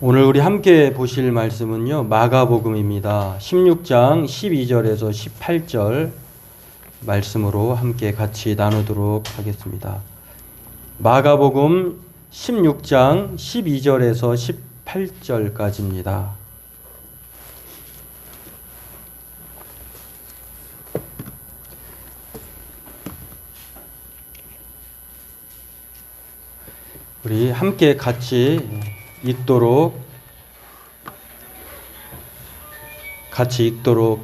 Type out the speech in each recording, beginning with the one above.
오늘 우리 함께 보실 말씀은요, 마가복음입니다. 16장 12절에서 18절 말씀으로 함께 같이 나누도록 하겠습니다. 마가복음 16장 12절에서 18절까지입니다. 우리 함께 같이 읽도록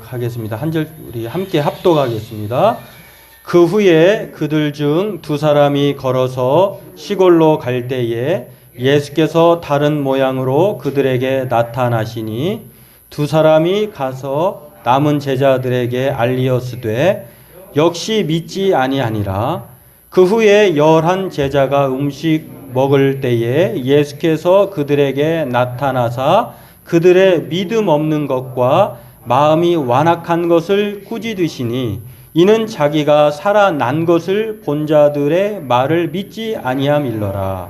하겠습니다. 한 절 우리 함께 합독하겠습니다. 그 후에 그들 중 두 사람이 걸어서 시골로 갈 때에 예수께서 다른 모양으로 그들에게 나타나시니 두 사람이 가서 남은 제자들에게 알리었으되 역시 믿지 아니하니라. 그 후에 11 제자가 음식 먹을 때에 예수께서 그들에게 나타나사 그들의 믿음 없는 것과 마음이 완악한 것을 꾸짖으시니 이는 자기가 살아난 것을 본 자들의 말을 믿지 아니함일러라.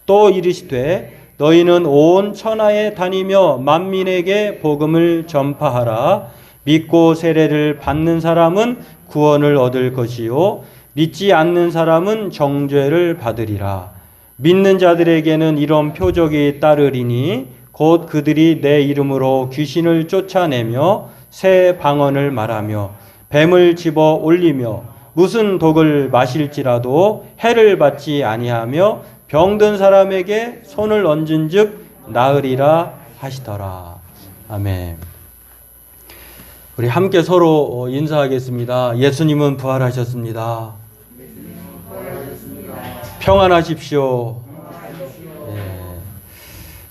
또 이르시되 너희는 온 천하에 다니며 만민에게 복음을 전파하라. 믿고 세례를 받는 사람은 구원을 얻을 것이요 믿지 않는 사람은 정죄를 받으리라. 믿는 자들에게는 이런 표적이 따르리니 곧 그들이 내 이름으로 귀신을 쫓아내며 새 방언을 말하며 뱀을 집어 올리며 무슨 독을 마실지라도 해를 받지 아니하며 병든 사람에게 손을 얹은즉 나으리라 하시더라. 아멘. 우리 함께 서로 인사하겠습니다. 예수님은 부활하셨습니다. 평안하십시오. 네.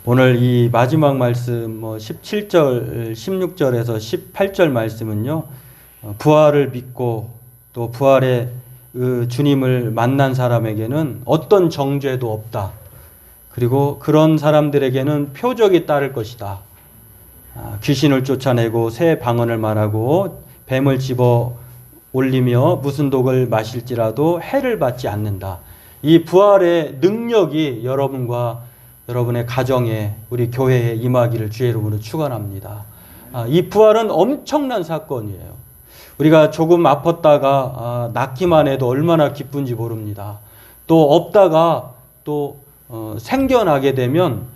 오늘 이 마지막 말씀 17절, 16절에서 18절 말씀은요. 부활을 믿고 또 부활의 주님을 만난 사람에게는 어떤 정죄도 없다. 그리고 그런 사람들에게는 표적이 따를 것이다. 귀신을 쫓아내고 새 방언을 말하고 뱀을 집어 올리며 무슨 독을 마실지라도 해를 받지 않는다. 이 부활의 능력이 여러분과 여러분의 가정에 우리 교회에 임하기를 주의 이름으로 축원합니다. 이 부활은 엄청난 사건이에요. 우리가 조금 아팠다가 낫기만 해도 얼마나 기쁜지 모릅니다. 또 없다가 또 생겨나게 되면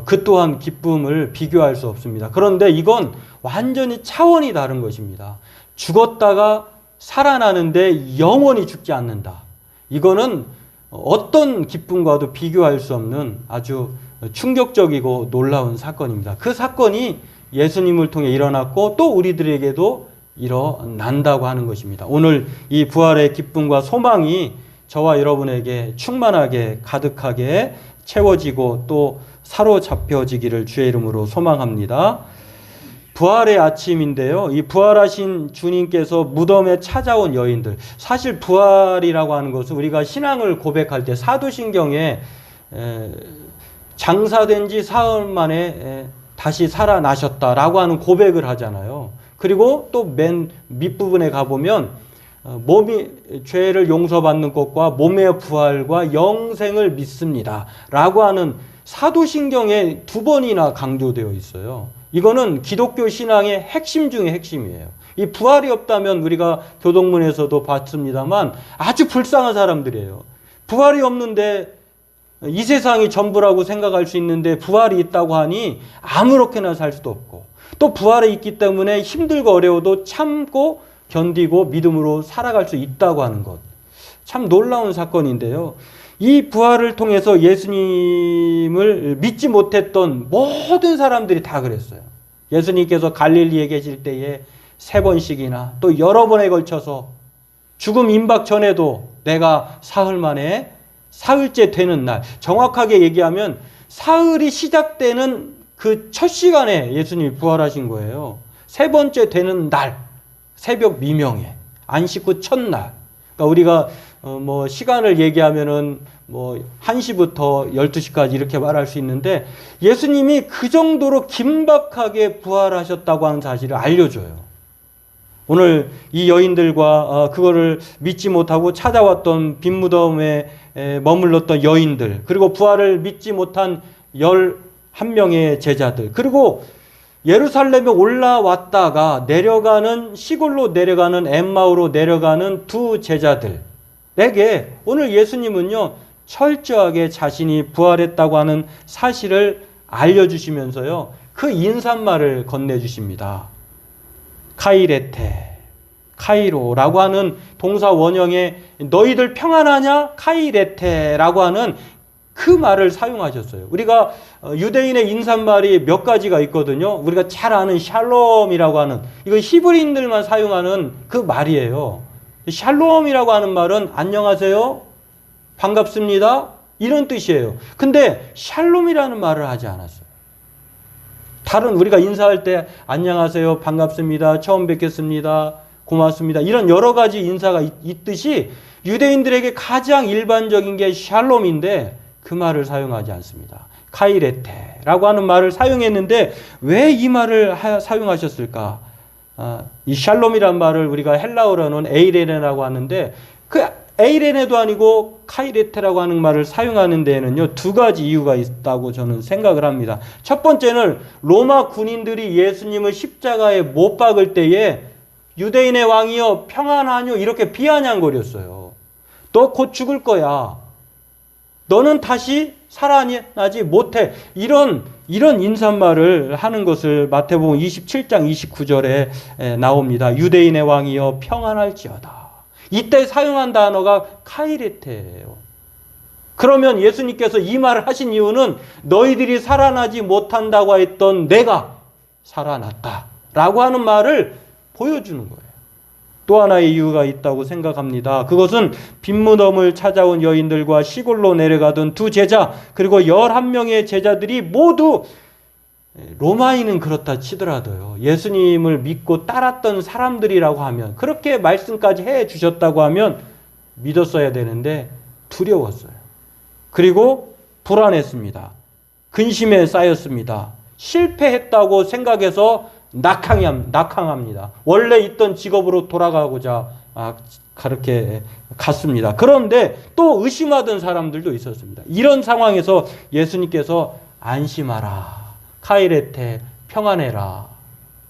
그 또한 기쁨을 비교할 수 없습니다. 그런데 이건 완전히 차원이 다른 것입니다. 죽었다가 살아나는데 영원히 죽지 않는다. 이거는 어떤 기쁨과도 비교할 수 없는 아주 충격적이고 놀라운 사건입니다. 그 사건이 예수님을 통해 일어났고 또 우리들에게도 일어난다고 하는 것입니다. 오늘 이 부활의 기쁨과 소망이 저와 여러분에게 충만하게 가득하게 채워지고 또 사로잡혀지기를 주의 이름으로 소망합니다. 부활의 아침인데요. 이 부활하신 주님께서 무덤에 찾아온 여인들. 사실 부활이라고 하는 것은 우리가 신앙을 고백할 때 사도신경에 장사된 지 사흘 만에 다시 살아나셨다라고 하는 고백을 하잖아요. 그리고 또 맨 밑부분에 가보면 몸이 죄를 용서받는 것과 몸의 부활과 영생을 믿습니다. 라고 하는 사도신경에 2번이나 강조되어 있어요. 이거는 기독교 신앙의 핵심 중의 핵심이에요. 이 부활이 없다면 우리가 교동문에서도 봤습니다만 아주 불쌍한 사람들이에요. 부활이 없는데 이 세상이 전부라고 생각할 수 있는데 부활이 있다고 하니 아무렇게나 살 수도 없고 또 부활이 있기 때문에 힘들고 어려워도 참고 견디고 믿음으로 살아갈 수 있다고 하는 것. 참 놀라운 사건인데요. 이 부활을 통해서 예수님을 믿지 못했던 모든 사람들이 다 그랬어요. 예수님께서 갈릴리에 계실 때에 3번씩이나 또 여러 번에 걸쳐서 죽음 임박 전에도 내가 사흘 만에 사흘째 되는 날, 정확하게 얘기하면 사흘이 시작되는 그 첫 시간에 예수님이 부활하신 거예요. 3번째 되는 날, 새벽 미명에, 안식 후 첫날. 그러니까 우리가 시간을 얘기하면은 1시부터 12시까지 이렇게 말할 수 있는데 예수님이 그 정도로 긴박하게 부활하셨다고 하는 사실을 알려줘요. 오늘 이 여인들과 그거를 믿지 못하고 찾아왔던 빈 무덤에 머물렀던 여인들, 그리고 부활을 믿지 못한 11 한 명의 제자들, 그리고 예루살렘에 올라왔다가 내려가는, 시골로 내려가는, 엠마오로 내려가는 두 제자들에게 오늘 예수님은요 철저하게 자신이 부활했다고 하는 사실을 알려주시면서요 그 인사말을 건네주십니다. 카이레테, 카이로라고 하는 동사 원형에 너희들 평안하냐? 카이레테라고 하는 그 말을 사용하셨어요. 우리가 유대인의 인사말이 몇 가지가 있거든요. 우리가 잘 아는 샬롬이라고 하는, 이거 히브리인들만 사용하는 그 말이에요. 샬롬이라고 하는 말은 안녕하세요, 반갑습니다, 이런 뜻이에요. 근데 샬롬이라는 말을 하지 않았어요. 다른 우리가 인사할 때 안녕하세요, 반갑습니다, 처음 뵙겠습니다, 고맙습니다, 이런 여러 가지 인사가 있듯이 유대인들에게 가장 일반적인 게 샬롬인데 그 말을 사용하지 않습니다. 카이레테라고 하는 말을 사용했는데 왜 이 말을 사용하셨을까? 이 샬롬이란 말을 우리가 헬라어로는 에이레네라고 하는데 그 에이레네도 아니고 카이레테라고 하는 말을 사용하는 데에는요 두 가지 이유가 있다고 저는 생각을 합니다. 첫 번째는 로마 군인들이 예수님을 십자가에 못 박을 때에 유대인의 왕이여 평안하뇨 이렇게 비아냥거렸어요. 너 곧 죽을 거야, 너는 다시 살아나지 못해, 이런 인사말을 하는 것을 마태복음 27장 29절에 나옵니다. 유대인의 왕이여 평안할지어다. 이때 사용한 단어가 카이레테예요. 그러면 예수님께서 이 말을 하신 이유는 너희들이 살아나지 못한다고 했던 내가 살아났다라고 하는 말을 보여주는 거예요. 또 하나의 이유가 있다고 생각합니다. 그것은 빈무덤을 찾아온 여인들과 시골로 내려가던 두 제자, 그리고 11명의 제자들이 모두, 로마인은 그렇다 치더라도요 예수님을 믿고 따랐던 사람들이라고 하면, 그렇게 말씀까지 해 주셨다고 하면 믿었어야 되는데 두려웠어요. 그리고 불안했습니다. 근심에 쌓였습니다. 실패했다고 생각해서 낙항합니다. 원래 있던 직업으로 돌아가고자 그렇게 갔습니다. 그런데 또 의심하던 사람들도 있었습니다. 이런 상황에서 예수님께서 안심하라, 카이레테, 평안해라,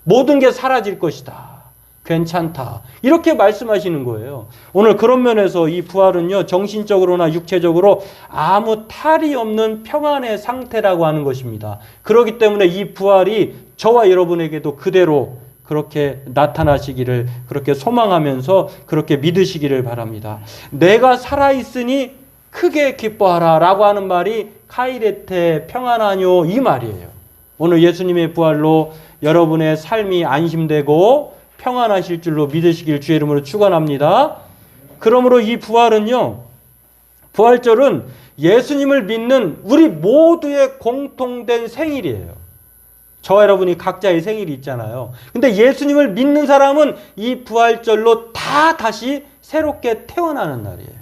모든 게 사라질 것이다, 괜찮다, 이렇게 말씀하시는 거예요. 오늘 그런 면에서 이 부활은요 정신적으로나 육체적으로 아무 탈이 없는 평안의 상태라고 하는 것입니다. 그렇기 때문에 이 부활이 저와 여러분에게도 그대로 그렇게 나타나시기를 그렇게 소망하면서 그렇게 믿으시기를 바랍니다. 내가 살아있으니 크게 기뻐하라 라고 하는 말이 카이레테, 평안하뇨, 이 말이에요. 오늘 예수님의 부활로 여러분의 삶이 안심되고 평안하실 줄로 믿으시길 주의 이름으로 축원합니다. 그러므로 이 부활은요, 부활절은 예수님을 믿는 우리 모두의 공통된 생일이에요. 저와 여러분이 각자의 생일이 있잖아요. 근데 예수님을 믿는 사람은 이 부활절로 다 다시 새롭게 태어나는 날이에요.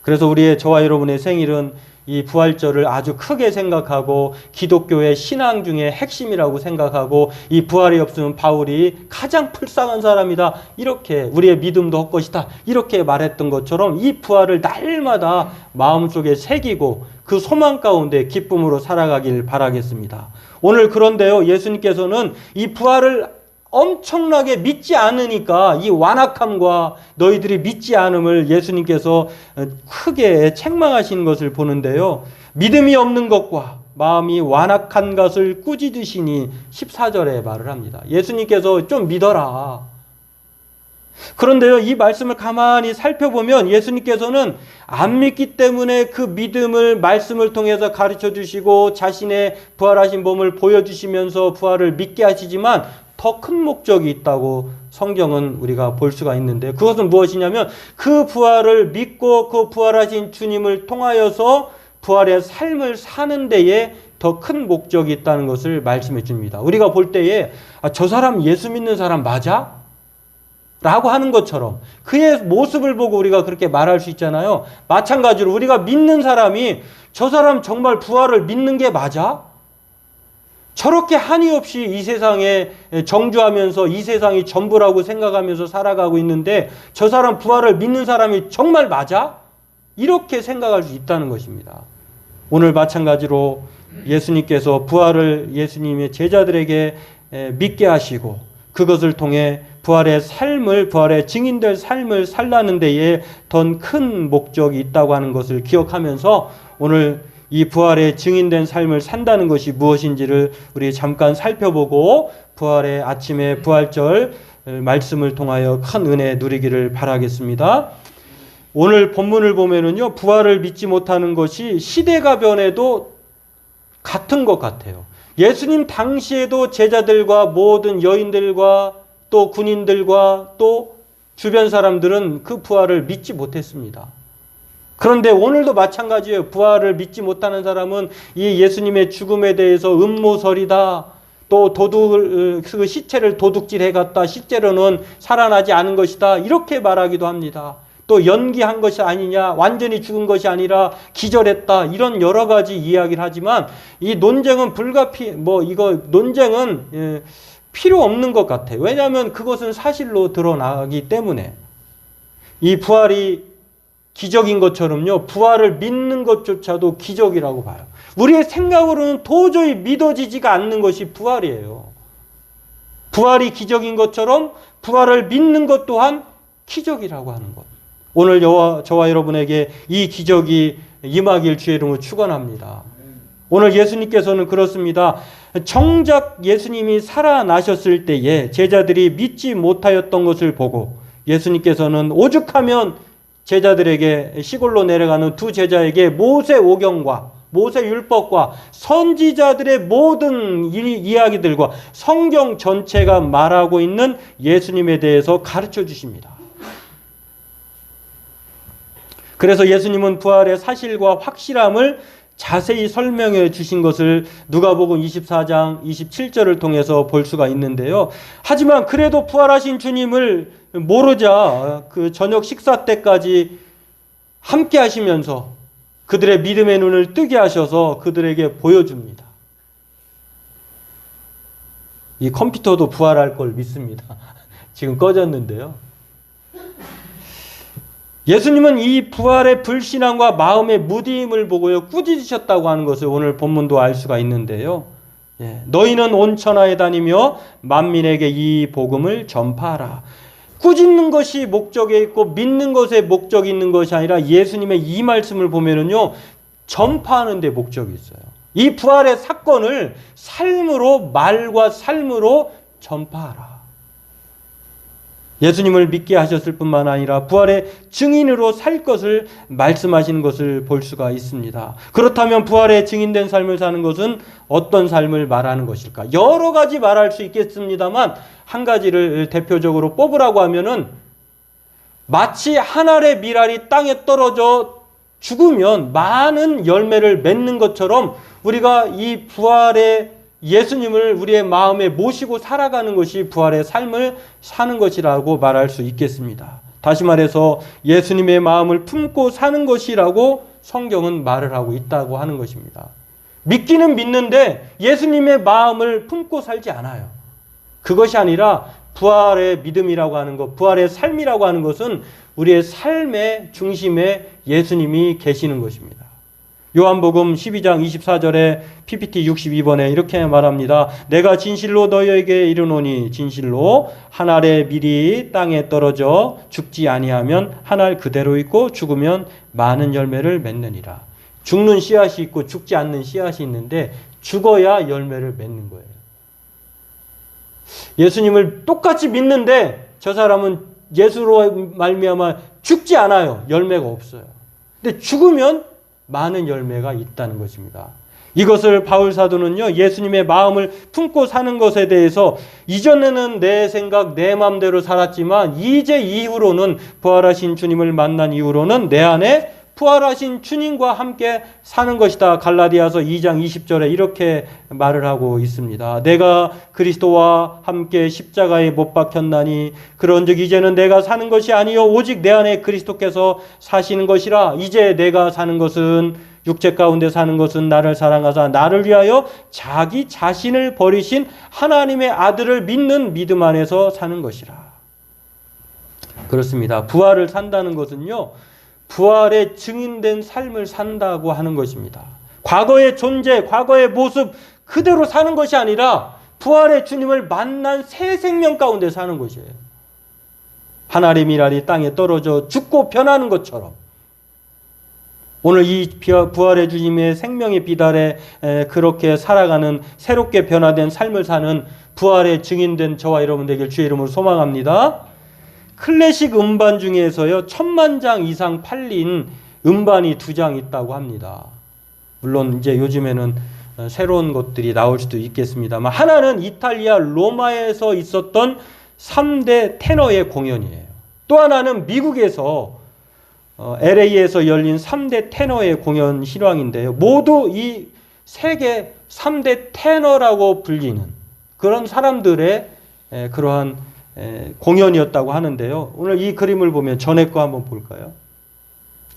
그래서 저와 여러분의 생일은 이 부활절을 아주 크게 생각하고 기독교의 신앙 중에 핵심이라고 생각하고, 이 부활이 없으면 바울이 가장 불쌍한 사람이다, 이렇게 우리의 믿음도 헛것이다, 이렇게 말했던 것처럼 이 부활을 날마다 마음속에 새기고 그 소망 가운데 기쁨으로 살아가길 바라겠습니다. 오늘 그런데요 예수님께서는 이 부활을 엄청나게 믿지 않으니까 이 완악함과 너희들이 믿지 않음을 예수님께서 크게 책망하시는 것을 보는데요. 믿음이 없는 것과 마음이 완악한 것을 꾸짖으시니 14절에 말을 합니다. 예수님께서 좀 믿어라. 그런데요 이 말씀을 가만히 살펴보면 예수님께서는 안 믿기 때문에 그 믿음을 말씀을 통해서 가르쳐 주시고 자신의 부활하신 몸을 보여주시면서 부활을 믿게 하시지만 더 큰 목적이 있다고 성경은 우리가 볼 수가 있는데, 그것은 무엇이냐면 그 부활을 믿고 그 부활하신 주님을 통하여서 부활의 삶을 사는 데에 더 큰 목적이 있다는 것을 말씀해 줍니다. 우리가 볼 때에 저 사람 예수 믿는 사람 맞아? 라고 하는 것처럼 그의 모습을 보고 우리가 그렇게 말할 수 있잖아요. 마찬가지로 우리가 믿는 사람이 저 사람 정말 부활을 믿는 게 맞아? 저렇게 한이 없이 이 세상에 정주하면서 이 세상이 전부라고 생각하면서 살아가고 있는데 저 사람 부활을 믿는 사람이 정말 맞아? 이렇게 생각할 수 있다는 것입니다. 오늘 마찬가지로 예수님께서 부활을 예수님의 제자들에게 믿게 하시고 그것을 통해 부활의 삶을, 부활의 증인될 삶을 살라는 데에 더 큰 목적이 있다고 하는 것을 기억하면서 오늘 이 부활의 증인된 삶을 산다는 것이 무엇인지를 우리 잠깐 살펴보고 부활의 아침에 부활절 말씀을 통하여 큰 은혜 누리기를 바라겠습니다. 오늘 본문을 보면은요, 부활을 믿지 못하는 것이 시대가 변해도 같은 것 같아요. 예수님 당시에도 제자들과 모든 여인들과 또 군인들과 또 주변 사람들은 그 부활을 믿지 못했습니다. 그런데 오늘도 마찬가지예요. 부활을 믿지 못하는 사람은 이 예수님의 죽음에 대해서 음모설이다. 또 그 시체를 도둑질해 갔다. 실제로는 살아나지 않은 것이다. 이렇게 말하기도 합니다. 또 연기한 것이 아니냐, 완전히 죽은 것이 아니라 기절했다. 이런 여러 가지 이야기를 하지만 이 논쟁은 논쟁은 필요 없는 것 같아요. 왜냐하면 그것은 사실로 드러나기 때문에 이 부활이 기적인 것처럼요, 부활을 믿는 것조차도 기적이라고 봐요. 우리의 생각으로는 도저히 믿어지지가 않는 것이 부활이에요. 부활이 기적인 것처럼 부활을 믿는 것 또한 기적이라고 하는 것. 오늘 저와 여러분에게 이 기적이 임하길 주의 이름으로 축원합니다. 오늘 예수님께서는 그렇습니다. 정작 예수님이 살아나셨을 때에 제자들이 믿지 못하였던 것을 보고 예수님께서는 오죽하면 제자들에게 시골로 내려가는 두 제자에게 모세오경과 모세율법과 선지자들의 모든 이야기들과 성경 전체가 말하고 있는 예수님에 대해서 가르쳐 주십니다. 그래서 예수님은 부활의 사실과 확실함을 자세히 설명해 주신 것을 누가복음 24장 27절을 통해서 볼 수가 있는데요. 하지만 그래도 부활하신 주님을 모르자 그 저녁 식사 때까지 함께 하시면서 그들의 믿음의 눈을 뜨게 하셔서 그들에게 보여줍니다. 이 컴퓨터도 부활할 걸 믿습니다. 지금 꺼졌는데요. 예수님은 이 부활의 불신앙과 마음의 무디임을 보고요, 꾸짖으셨다고 하는 것을 오늘 본문도 알 수가 있는데요. 너희는 온 천하에 다니며 만민에게 이 복음을 전파하라. 꾸짖는 것이 목적에 있고 믿는 것에 목적이 있는 것이 아니라 예수님의 이 말씀을 보면은요, 전파하는 데 목적이 있어요. 이 부활의 사건을 삶으로, 말과 삶으로 전파하라. 예수님을 믿게 하셨을 뿐만 아니라 부활의 증인으로 살 것을 말씀하시는 것을 볼 수가 있습니다. 그렇다면 부활의 증인된 삶을 사는 것은 어떤 삶을 말하는 것일까? 여러 가지 말할 수 있겠습니다만 한 가지를 대표적으로 뽑으라고 하면은 마치 한 알의 밀알이 땅에 떨어져 죽으면 많은 열매를 맺는 것처럼 우리가 이 부활의 예수님을 우리의 마음에 모시고 살아가는 것이 부활의 삶을 사는 것이라고 말할 수 있겠습니다. 다시 말해서 예수님의 마음을 품고 사는 것이라고 성경은 말을 하고 있다고 하는 것입니다. 믿기는 믿는데 예수님의 마음을 품고 살지 않아요. 그것이 아니라 부활의 믿음이라고 하는 것, 부활의 삶이라고 하는 것은 우리의 삶의 중심에 예수님이 계시는 것입니다. 요한복음 12장 24절에 PPT 62번에 이렇게 말합니다. 내가 진실로 너희에게 이르노니 진실로 한 알의 밀이 땅에 떨어져 죽지 아니하면 한 알 그대로 있고 죽으면 많은 열매를 맺느니라. 죽는 씨앗이 있고 죽지 않는 씨앗이 있는데 죽어야 열매를 맺는 거예요. 예수님을 똑같이 믿는데 저 사람은 예수로 말미암아 죽지 않아요. 열매가 없어요. 근데 죽으면 많은 열매가 있다는 것입니다. 이것을 바울 사도는요, 예수님의 마음을 품고 사는 것에 대해서 이전에는 내 생각, 내 마음대로 살았지만 이제 이후로는 부활하신 주님을 만난 이후로는 내 안에 부활하신 주님과 함께 사는 것이다. 갈라디아서 2장 20절에 이렇게 말을 하고 있습니다. 내가 그리스도와 함께 십자가에 못 박혔나니 그런즉 이제는 내가 사는 것이 아니요 오직 내 안에 그리스도께서 사시는 것이라. 이제 내가 사는 것은 육체 가운데 사는 것은 나를 사랑하사 나를 위하여 자기 자신을 버리신 하나님의 아들을 믿는 믿음 안에서 사는 것이라. 그렇습니다. 부활을 산다는 것은요, 부활의 증인된 삶을 산다고 하는 것입니다. 과거의 존재, 과거의 모습 그대로 사는 것이 아니라 부활의 주님을 만난 새 생명 가운데 사는 것이에요. 하늘의 미랄이 땅에 떨어져 죽고 변하는 것처럼 오늘 이 부활의 주님의 생명의 빛 아래 그렇게 살아가는 새롭게 변화된 삶을 사는 부활의 증인된 저와 여러분 되길 주의 이름으로 소망합니다. 클래식 음반 중에서요 1000만 장 이상 팔린 음반이 2장 있다고 합니다. 물론 이제 요즘에는 새로운 것들이 나올 수도 있겠습니다만 하나는 이탈리아 로마에서 있었던 3대 테너의 공연이에요. 또 하나는 미국에서 LA에서 열린 3대 테너의 공연 실황인데요. 모두 이 세계 3대 테너라고 불리는 그런 사람들의 그러한 공연이었다고 하는데요. 오늘 이 그림을 보면 전에 거 한번 볼까요?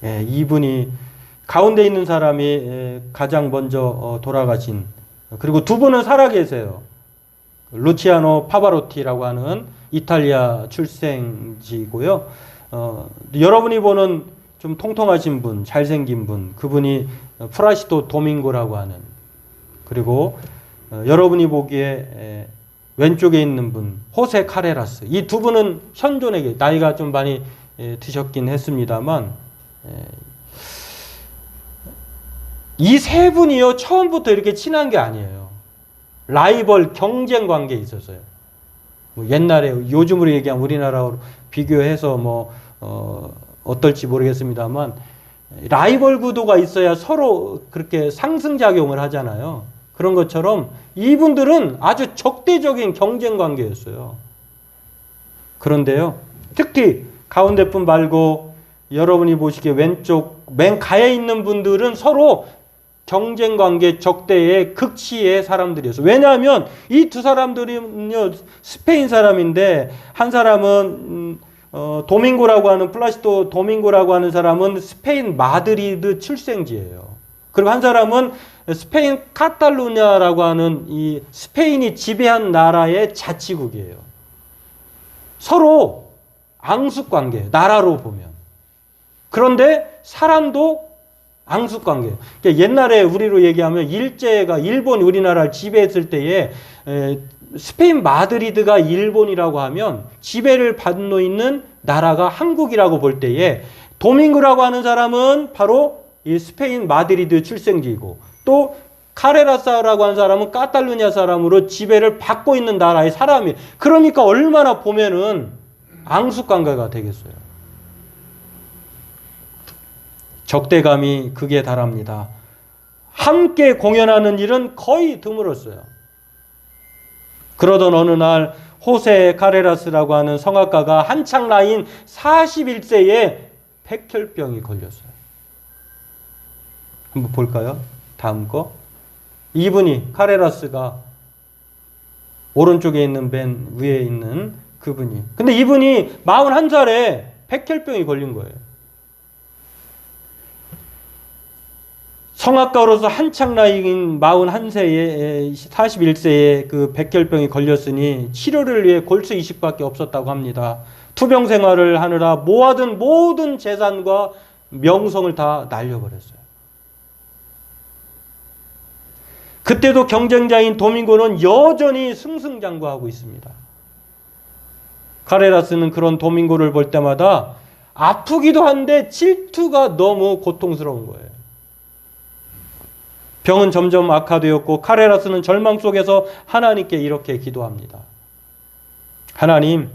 이분이 가운데 있는 사람이 가장 먼저 돌아가신, 그리고 두 분은 살아계세요. 루치아노 파바로티라고 하는 이탈리아 출생지고요. 여러분이 보는 좀 통통하신 분, 잘생긴 분, 그분이 프라시도 도밍고라고 하는, 그리고 여러분이 보기에 왼쪽에 있는 분 호세 카레라스. 이 두 분은 현존에 나이가 좀 많이 드셨긴 했습니다만 이 세 분이요 처음부터 이렇게 친한 게 아니에요. 라이벌 경쟁 관계에 있었어요. 뭐 옛날에 요즘으로 얘기하면 우리나라로 비교해서 어떨지 모르겠습니다만 라이벌 구도가 있어야 서로 그렇게 상승작용을 하잖아요. 그런 것처럼 이분들은 아주 적대적인 경쟁 관계였어요. 그런데요, 특히 가운데 분 말고 여러분이 보시기에 왼쪽 맨 가에 있는 분들은 서로 경쟁 관계 적대의 극치의 사람들이었어요. 왜냐하면 이 두 사람들은요 스페인 사람인데 한 사람은 도밍고라고 하는 플라시도 도밍고라고 하는 사람은 스페인 마드리드 출생지예요. 그리고 한 사람은 스페인 카탈루냐라고 하는 이 스페인이 지배한 나라의 자치국이에요. 서로 앙숙관계예요. 나라로 보면. 그런데 사람도 앙숙관계예요. 그러니까 옛날에 우리로 얘기하면 일제가 일본이 우리나라를 지배했을 때에 스페인 마드리드가 일본이라고 하면 지배를 받고 있는 나라가 한국이라고 볼 때에 도밍고라고 하는 사람은 바로 이 스페인 마드리드 출생지이고 또 카레라스라고 하는 사람은 카탈루냐 사람으로 지배를 받고 있는 나라의 사람이에요. 그러니까 얼마나 보면은 앙숙관계가 되겠어요. 적대감이 극에 달합니다. 함께 공연하는 일은 거의 드물었어요. 그러던 어느 날 호세 카레라스라고 하는 성악가가 한창 나이인 41세에 백혈병이 걸렸어요. 한번 볼까요? 다음 거. 이분이 카레라스가 오른쪽에 있는 맨 위에 있는 그분이. 근데 이분이 41살에 백혈병이 걸린 거예요. 성악가로서 한창 나이인 41세에 41세에 그 백혈병이 걸렸으니 치료를 위해 골수 이식밖에 없었다고 합니다. 투병 생활을 하느라 모아둔 모든 재산과 명성을 다 날려버렸어요. 그때도 경쟁자인 도밍고는 여전히 승승장구하고 있습니다. 카레라스는 그런 도밍고를 볼 때마다 아프기도 한데 질투가 너무 고통스러운 거예요. 병은 점점 악화되었고 카레라스는 절망 속에서 하나님께 이렇게 기도합니다. 하나님,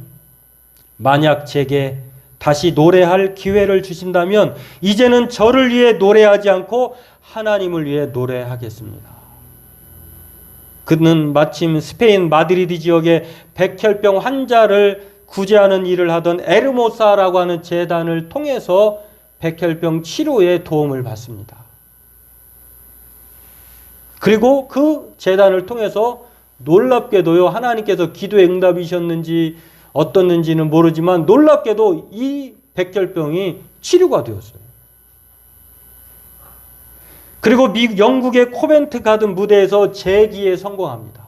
만약 제게 다시 노래할 기회를 주신다면 이제는 저를 위해 노래하지 않고 하나님을 위해 노래하겠습니다. 그는 마침 스페인 마드리드 지역의 백혈병 환자를 구제하는 일을 하던 에르모사라고 하는 재단을 통해서 백혈병 치료에 도움을 받습니다. 그리고 그 재단을 통해서 놀랍게도요, 하나님께서 기도의 응답이셨는지 어떻는지는 모르지만 놀랍게도 이 백혈병이 치료가 되었어요. 그리고 영국의 코벤트 가든 무대에서 재기에 성공합니다.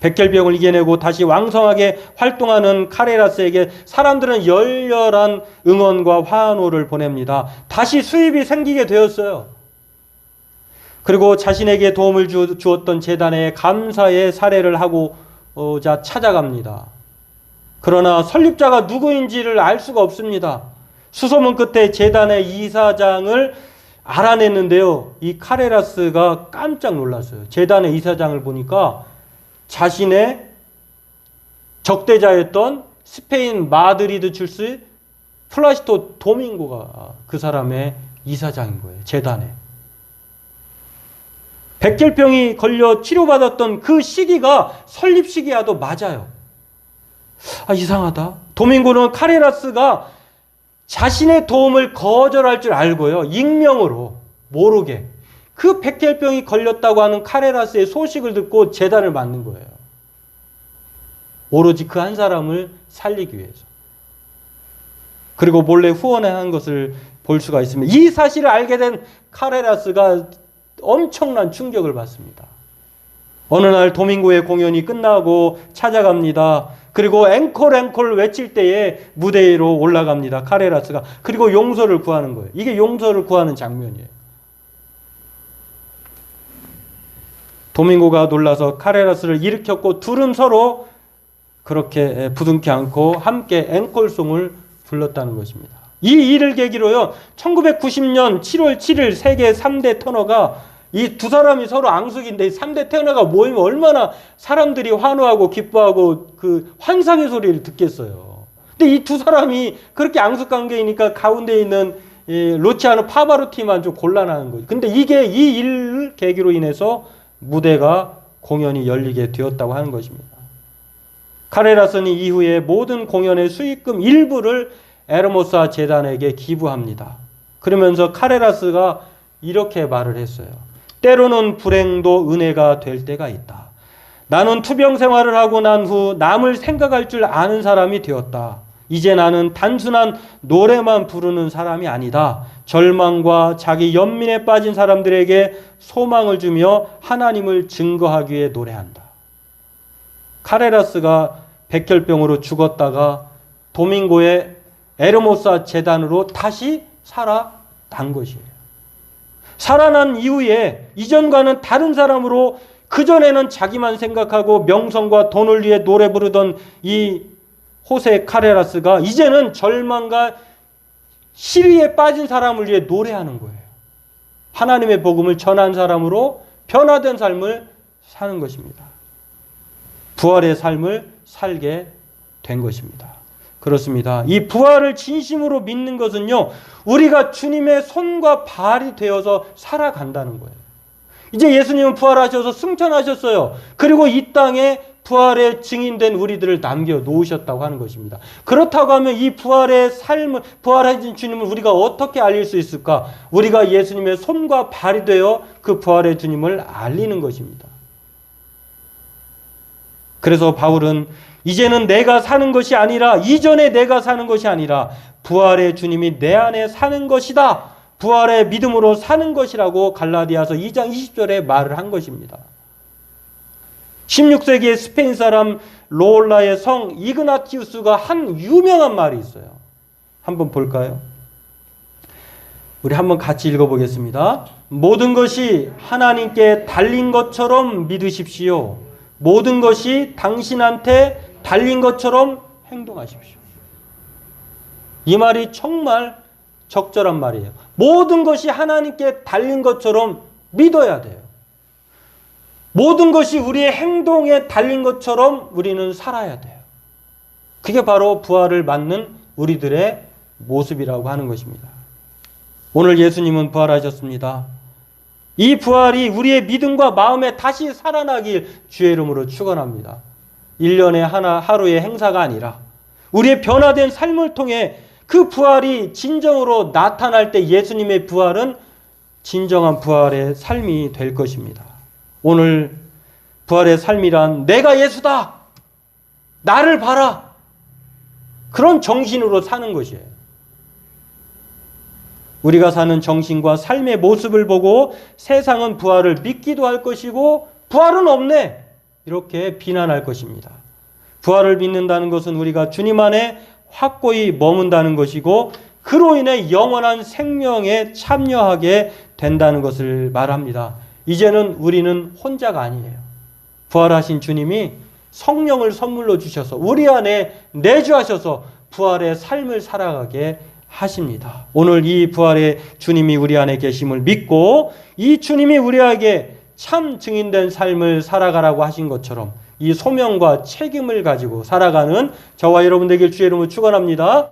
백혈병을 이겨내고 다시 왕성하게 활동하는 카레라스에게 사람들은 열렬한 응원과 환호를 보냅니다. 다시 수입이 생기게 되었어요. 그리고 자신에게 도움을 주었던 제단에 감사의 사례를 하고자 찾아갑니다. 그러나 설립자가 누구인지를 알 수가 없습니다. 수소문 끝에 제단의 이사장을 알아냈는데요. 이 카레라스가 깜짝 놀랐어요. 제단의 이사장을 보니까 자신의 적대자였던 스페인 마드리드 출신 플라시토 도밍고가 그 사람의 이사장인 거예요. 제단에. 백혈병이 걸려 치료받았던 그 시기가 설립 시기와도 맞아요. 이상하다. 도밍고는 카레라스가 자신의 도움을 거절할 줄 알고요. 익명으로 모르게 그 백혈병이 걸렸다고 하는 카레라스의 소식을 듣고 제단을 만든 거예요. 오로지 그 한 사람을 살리기 위해서. 그리고 몰래 후원한 것을 볼 수가 있습니다. 이 사실을 알게 된 카레라스가 엄청난 충격을 받습니다. 어느 날 도밍고의 공연이 끝나고 찾아갑니다. 그리고 앵콜 외칠 때에 무대 위로 올라갑니다. 카레라스가. 그리고 용서를 구하는 거예요. 이게 용서를 구하는 장면이에요. 도밍고가 놀라서 카레라스를 일으켰고 둘은 서로 그렇게 부둥켜 안고 함께 앵콜송을 불렀다는 것입니다. 이 일을 계기로요. 1990년 7월 7일 세계 3대 터너가 이 두 사람이 서로 앙숙인데 3대 테너가 모이면 얼마나 사람들이 환호하고 기뻐하고 그 환상의 소리를 듣겠어요. 근데 이 두 사람이 그렇게 앙숙 관계이니까 가운데 있는 루치아노 파바로티만 좀 곤란한 거죠. 근데 이게 이 일 계기로 인해서 무대가 공연이 열리게 되었다고 하는 것입니다. 카레라스는 이후에 모든 공연의 수익금 일부를 에르모사 재단에게 기부합니다. 그러면서 카레라스가 이렇게 말을 했어요. 때로는 불행도 은혜가 될 때가 있다. 나는 투병 생활을 하고 난 후 남을 생각할 줄 아는 사람이 되었다. 이제 나는 단순한 노래만 부르는 사람이 아니다. 절망과 자기 연민에 빠진 사람들에게 소망을 주며 하나님을 증거하기 위해 노래한다. 카레라스가 백혈병으로 죽었다가 도밍고의 에르모사 재단으로 다시 살아난 것이에요. 살아난 이후에 이전과는 다른 사람으로 그전에는 자기만 생각하고 명성과 돈을 위해 노래 부르던 이 호세 카레라스가 이제는 절망과 시리에 빠진 사람을 위해 노래하는 거예요. 하나님의 복음을 전한 사람으로 변화된 삶을 사는 것입니다. 부활의 삶을 살게 된 것입니다. 그렇습니다. 이 부활을 진심으로 믿는 것은요, 우리가 주님의 손과 발이 되어서 살아간다는 거예요. 이제 예수님은 부활하셔서 승천하셨어요. 그리고 이 땅에 부활의 증인된 우리들을 남겨놓으셨다고 하는 것입니다. 그렇다고 하면 이 부활의 삶을, 부활하신 주님을 우리가 어떻게 알릴 수 있을까? 우리가 예수님의 손과 발이 되어 그 부활의 주님을 알리는 것입니다. 그래서 바울은 이제는 내가 사는 것이 아니라, 이전에 내가 사는 것이 아니라 부활의 주님이 내 안에 사는 것이다. 부활의 믿음으로 사는 것이라고 갈라디아서 2장 20절에 말을 한 것입니다. 16세기의 스페인 사람 로올라의 성 이그나티우스가 한 유명한 말이 있어요. 한번 볼까요? 우리 한번 같이 읽어보겠습니다. 모든 것이 하나님께 달린 것처럼 믿으십시오. 모든 것이 당신한테 달린 것처럼 행동하십시오. 이 말이 정말 적절한 말이에요. 모든 것이 하나님께 달린 것처럼 믿어야 돼요. 모든 것이 우리의 행동에 달린 것처럼 우리는 살아야 돼요. 그게 바로 부활을 맞는 우리들의 모습이라고 하는 것입니다. 오늘 예수님은 부활하셨습니다. 이 부활이 우리의 믿음과 마음에 다시 살아나길 주의 이름으로 축원합니다. 1년에 하루의 행사가 아니라 우리의 변화된 삶을 통해 그 부활이 진정으로 나타날 때 예수님의 부활은 진정한 부활의 삶이 될 것입니다. 오늘 부활의 삶이란 내가 예수다. 나를 봐라. 그런 정신으로 사는 것이에요. 우리가 사는 정신과 삶의 모습을 보고 세상은 부활을 믿기도 할 것이고 부활은 없네. 이렇게 비난할 것입니다. 부활을 믿는다는 것은 우리가 주님 안에 확고히 머문다는 것이고 그로 인해 영원한 생명에 참여하게 된다는 것을 말합니다. 이제는 우리는 혼자가 아니에요. 부활하신 주님이 성령을 선물로 주셔서 우리 안에 내주하셔서 부활의 삶을 살아가게 하십니다. 오늘 이 부활의 주님이 우리 안에 계심을 믿고 이 주님이 우리에게 참 증인된 삶을 살아가라고 하신 것처럼 이 소명과 책임을 가지고 살아가는 저와 여러분 되길 주의 이름으로 축원합니다.